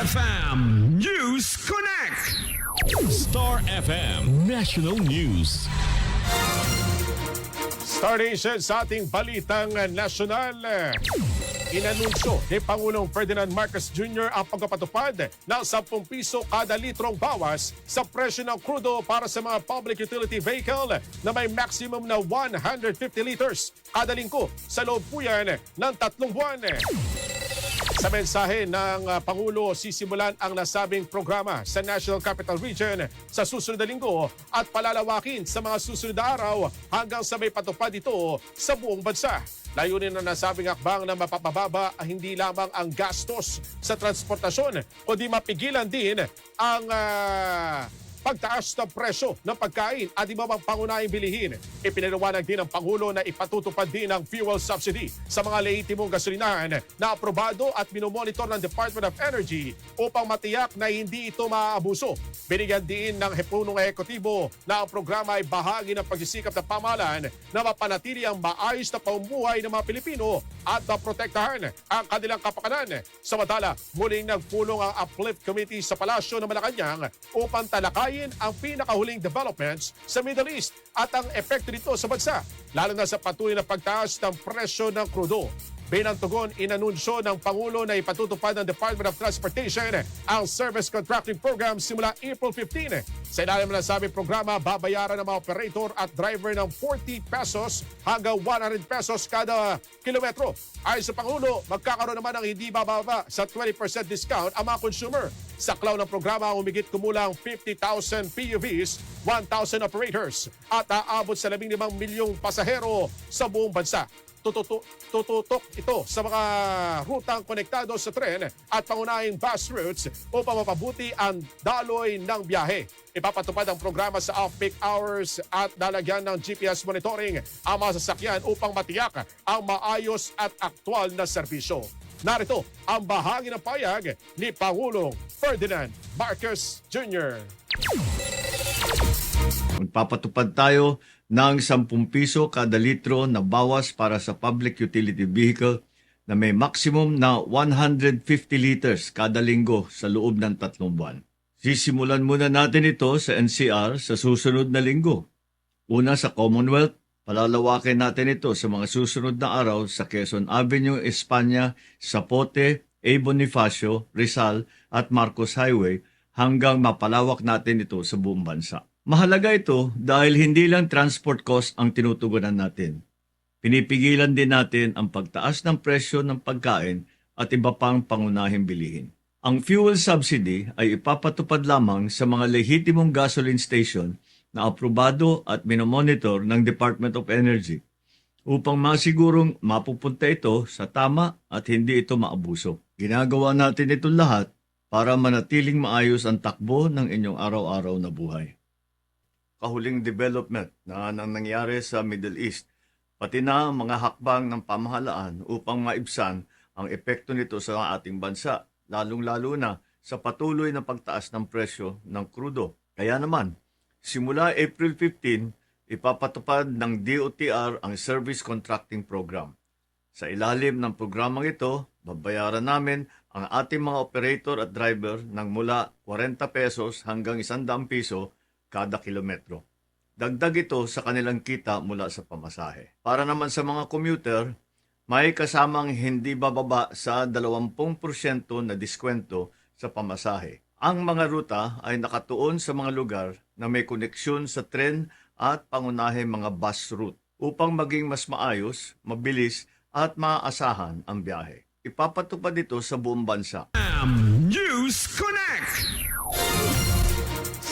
FM News Connect. Star FM National News. Star Nation sa ating balitang nasyonal. Inanunsyo ni Pangulong Ferdinand Marcos Jr. ang pagpapatupad ng 10 piso kada litrong bawas sa presyo ng krudo para sa mga public utility vehicle na may maximum na 150 liters kada linggo sa loob po yan ng 3 buwan. Sa mensahe ng Pangulo, sisimulan ang nasabing programa sa National Capital Region sa susunod na linggo at palalawakin sa mga susunod na araw hanggang sa may patupad ito sa buong bansa. Layunin na nasabing akbang na mapapababa hindi lamang ang gastos sa transportasyon, kundi mapigilan din ang pagtaas ng presyo ng pagkain at iba pang pangunahing bilihin. Ipinaliwanag din ng Pangulo na ipatutupad din ang fuel subsidy sa mga lehitimong gasolinahan na aprobado at minomonitor ng Department of Energy upang matiyak na hindi ito maaabuso. Binigyan din ng punong ehekutibo na ang programa ay bahagi ng pagsisikap ng pamahalaan na mapanatili ang maayos na pamumuhay ng mga Pilipino at maprotektahan ang kanilang kapakanan. Samantala, muling nagpulong ang Uplift Committee sa Palasyo ng Malacanang upang talakayin ang pinakahuling developments sa Middle East at ang epekto nito sa bansa, lalo na sa patuloy na pagtaas ng presyo ng krudo. Bilang tugon, inanunsyo ng Pangulo na ipatutupad ng Department of Transportation ang Service Contracting Program simula April 15. Sa ilalim ng sabing programa, babayaran ng mga operator at driver ng 40 pesos hanggang 100 pesos kada kilometro. Ayon sa Pangulo, magkakaroon naman ng hindi bababa sa 20% discount ang mga consumer. Sa klaw ng programa, umigit kumulang 50,000 PUVs, 1,000 operators at aabot sa 15 milyong pasahero sa buong bansa. Tututok ito sa mga rutang konektado sa tren at pangunahing bus routes upang mapabuti ang daloy ng biyahe. Ipapatupad ang programa sa off-peak hours at lalagyan ng GPS monitoring ang mga sasakyan upang matiyak ang maayos at aktwal na serbisyo. Narito ang bahagi ng payag ni Pangulong Ferdinand Marcos Jr. Magpapatupad tayo ng 10 piso kada litro na bawas para sa public utility vehicle na may maximum na 150 liters kada linggo sa loob ng 3 buwan. Sisimulan muna natin ito sa NCR sa susunod na linggo. Una sa Commonwealth, palalawakin natin ito sa mga susunod na araw sa Quezon Avenue, Espanya, Zapote, A. Bonifacio, Rizal at Marcos Highway hanggang mapalawak natin ito sa buong bansa. Mahalaga ito dahil hindi lang transport cost ang tinutugunan natin. Pinipigilan din natin ang pagtaas ng presyo ng pagkain at iba pang pangunahing bilihin. Ang fuel subsidy ay ipapatupad lamang sa mga lehitimong gasoline station na aprobado at minomonitor ng Department of Energy upang masigurong mapupunta ito sa tama at hindi ito maabuso. Ginagawa natin itong lahat para manatiling maayos ang takbo ng inyong araw-araw na buhay. Kahuling development na nangyari sa Middle East, pati na mga hakbang ng pamahalaan upang maibsan ang epekto nito sa ating bansa, lalong-lalo na sa patuloy na pagtaas ng presyo ng krudo. Kaya naman, simula April 15, ipapatupad ng DOTR ang Service Contracting Program. Sa ilalim ng programang ito, babayaran namin ang ating mga operator at driver ng mula 40 pesos hanggang 100 piso kada kilometro. Dagdag ito sa kanilang kita mula sa pamasahe. Para naman sa mga commuter, may kasamang hindi bababa sa 20% na diskwento sa pamasahe. Ang mga ruta ay nakatuon sa mga lugar na may koneksyon sa tren at pangunahing mga bus route upang maging mas maayos, mabilis at maaasahan ang biyahe. Ipapatupad ito sa buong bansa. News Connect.